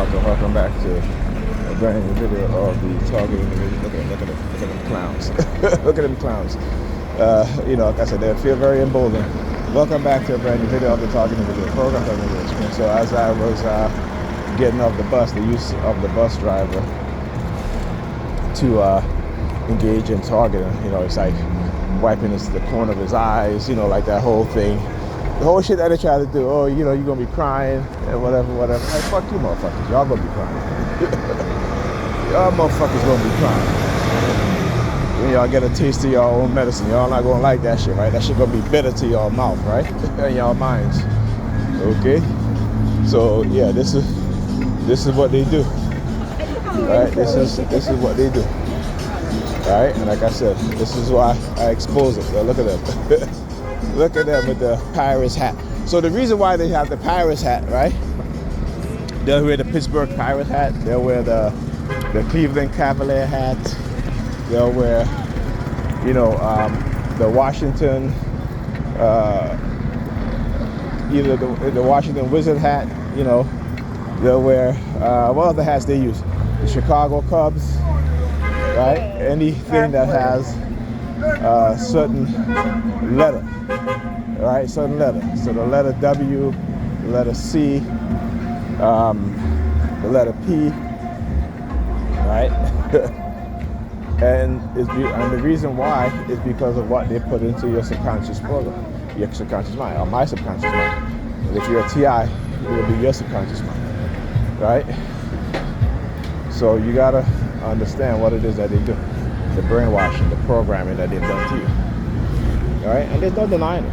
Welcome back to a brand new video of the targeting individual. Look at them clowns. Look at them clowns. Like I said, they feel very emboldened. Welcome back to a brand new video of the targeting individual program. So as I was getting off the bus, the use of the bus driver to engage in targeting, it's like wiping the corner of his eyes, like that whole thing. The whole shit that they try to do, you're gonna be crying and whatever. Like, fuck you motherfuckers, y'all gonna be crying. Y'all motherfuckers gonna be crying. When y'all get a taste of y'all own medicine, y'all not gonna like that shit, right? That shit gonna be bitter to y'all mouth, right? In y'all minds. Okay? So yeah, this is what they do. Right? This is what they do. Alright? And like I said, this is why I expose it. So look at them. Look at them with the Pirates hat. So the reason why they have the Pirates hat, right? They'll wear the Pittsburgh Pirates hat. They'll wear the Cleveland Cavalier hat. They'll wear, the Washington, either the Washington Wizard hat. They'll wear what other hats they use? The Chicago Cubs, right? Anything that has a certain letter. Right, certain letter. So the letter W, the letter C, the letter P, right? and the reason why is because of what they put into your subconscious program, your subconscious mind, or my subconscious mind. And if you're a TI, it will be your subconscious mind, right? So you gotta understand what it is that they do, the brainwashing, the programming that they've done to you. All right, and there's no denying it.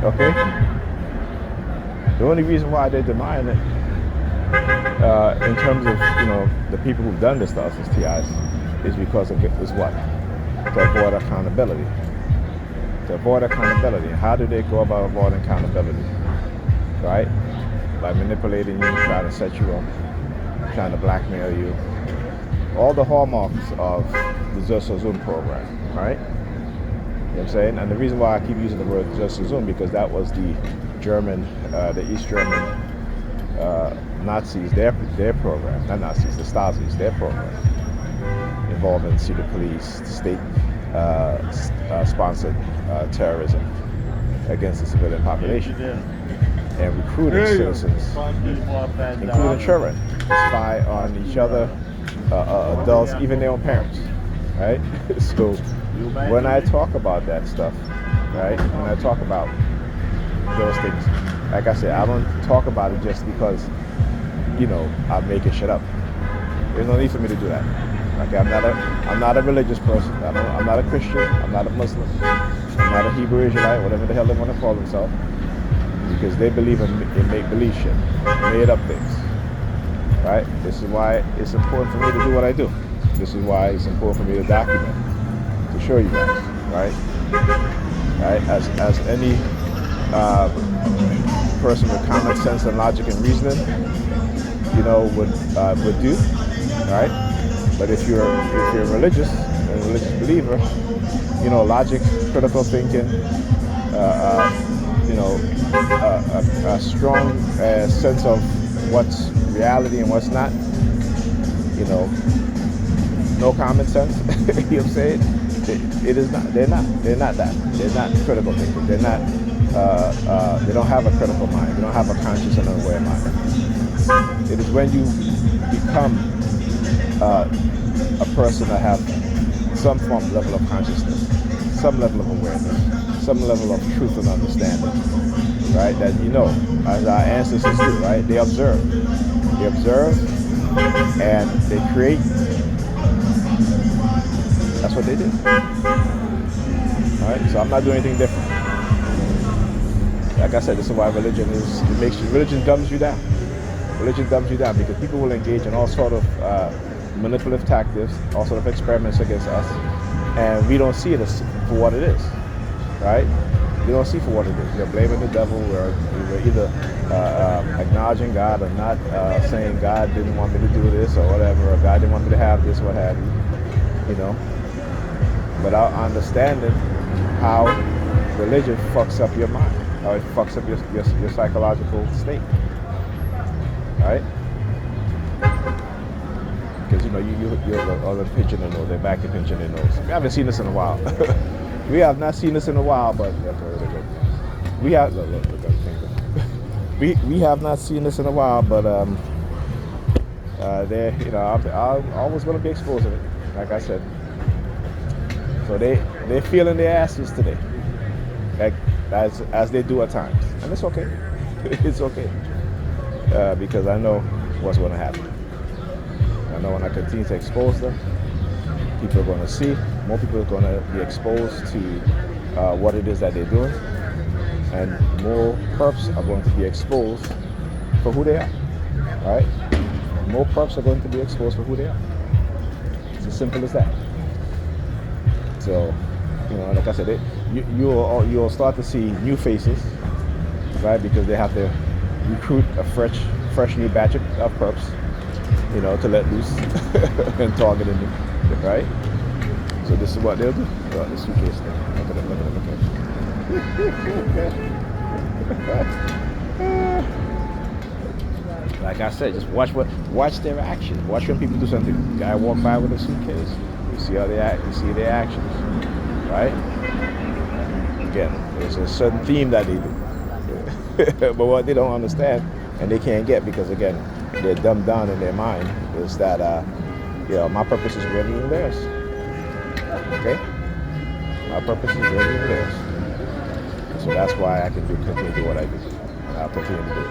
Okay? The only reason why they're denying it, in terms of, the people who've done this to us as TIs, is because of is what? To avoid accountability. To avoid accountability. How do they go about avoiding accountability? Right? By manipulating you, trying to set you up, trying to blackmail you. All the hallmarks of the Just Zoom program, right? You know what I'm saying? And the reason why I keep using the word Just Zoom, because that was the German, the East German Nazis, their program, not Nazis, the Stasis, their program, involving secret police, state sponsored terrorism against the civilian population, and recruiting citizens, including children, to spy on each other, adults, even their own parents, right? So when I talk about that stuff, right, when I talk about those things, like I said, I don't talk about it just because, I'm making shit up. There's no need for me to do that. Okay, I'm not a religious person. I'm not a Christian. I'm not a Muslim. I'm not a Hebrew Israelite, whatever the hell they want to call themselves, because they believe in make-believe shit, made up things. Right? This is why it's important for me to do what I do. This is why it's important for me to document, to show you guys, right? As any person with common sense and logic and reasoning, would do, right? But if you're religious, and a religious believer, logic, critical thinking, a strong sense of what's reality and what's not, no common sense. You know what I'm saying? It is not. They're not that. They're not critical thinkers. They're not. They don't have a critical mind. They don't have a conscious and aware mind. It is when you become a person that have some level of consciousness, some level of awareness, some level of truth and understanding, right? That as our ancestors do, right? They observe, and they create. That's what they do. All right, so I'm not doing anything different. Like I said, this is why religion dumbs you down. Religion dumbs you down because people will engage in all sort of manipulative tactics, all sort of experiments against us, and we don't see it for what it is, right? We don't see for what it is. We're blaming the devil. We're either acknowledging God or not, saying God didn't want me to do this or whatever, or God didn't want me to have this, what have you, without understanding how religion fucks up your mind, how it fucks up your psychological state, right? you or them pinching their nose, they're back to pinching their nose. We haven't seen this in a while. We have not seen this in a while, but we have look at the finger. We have not seen this in a while, but they're I'm always going to be exposing it, like I said. So they're feeling their asses today, like as they do at times, and it's okay. It's okay because I know what's going to happen. I know when I continue to expose them, people are going to see. More people are going to be exposed to what it is that they're doing, and more perps are going to be exposed for who they are. All right? More perps are going to be exposed for who they are. It's as simple as that. So, like I said, you'll start to see new faces, right? Because they have to recruit a fresh new batch of perps, to let loose and target them, right? So this is what they'll do. Oh, the suitcase thing. Look at it. Like I said, just watch their actions. Watch when people do something. Guy walk by with a suitcase. You see how they act. You see their actions, right? Again, there's a certain theme that they do, but what they don't understand and they can't get because again, they're dumbed down in their mind is that my purpose is greater than theirs. Okay, my purpose is greater than theirs. So that's why I can continue to do what I do. I'll continue to do it.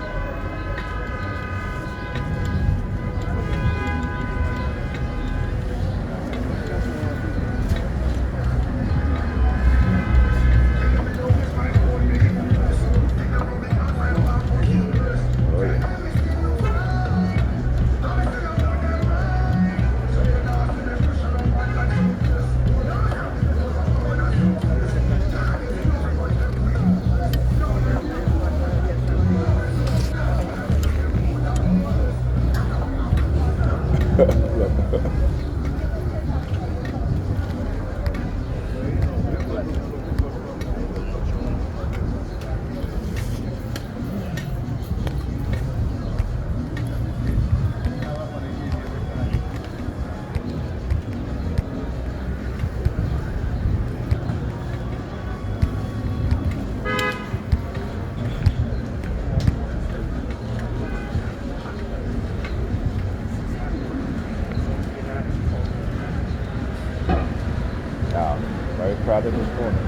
Very proud of this corner.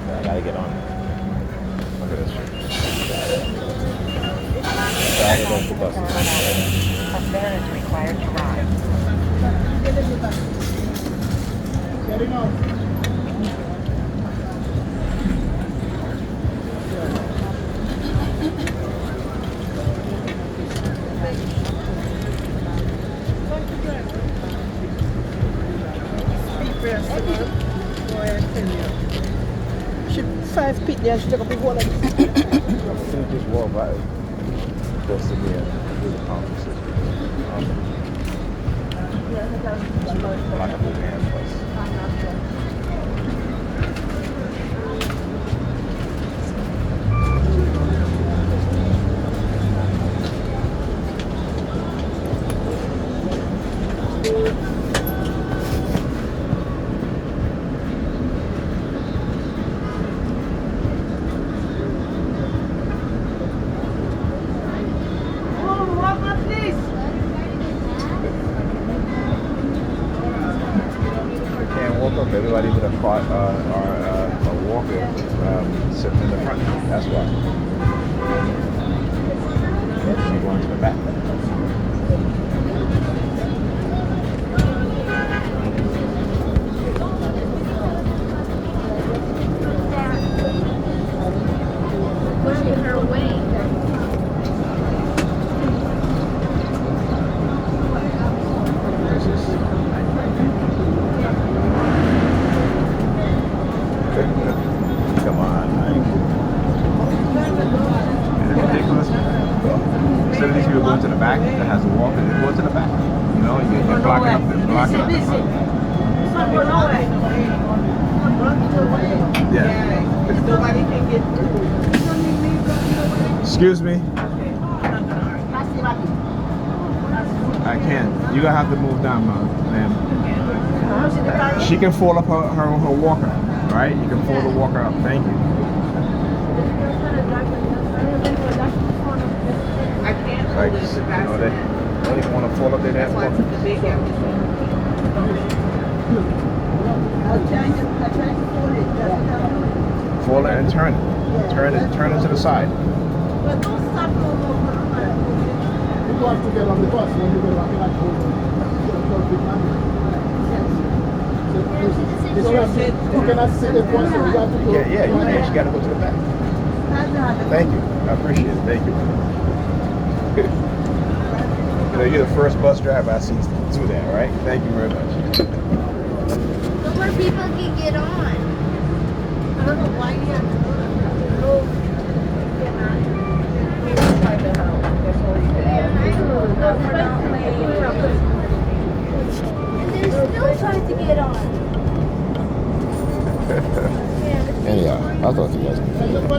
I gotta get on it. Look at this shit. Started off the bus. A fare is required to ride. Getting off. She 5 feet there, she took up the whole of Just walk by close to me and do the conversation. Like a big hand plus. Everybody with a cart or a walker sitting in the front. That's why. You're going to the back. Pushing her away. Come on, man. Is it ridiculous? Instead of these people going to the back that has a walk, they go to the back. You're blocking up the front. Yeah. Nobody can get through. Excuse me. I can't. You're gonna have to move down, ma'am. She can fold up her walker, right? You can fold the walker up. Thank you. I can't Like, hold it, you but know, they don't even want to fold up their damn that's why walker. the big one. Fold it and turn it. Turn it to the side. But don't stop no more. You have to get on the bus when you get on the you cannot sit at once, so you have to go. Yeah, you can. You gotta go to the back. Thank you. I appreciate it. Thank you. You know, you're the first bus driver I've seen do that, right? Thank you very much. No more people can get on. I don't know why you have to go. And they're still trying to get on. Anyhow, I thought you guys.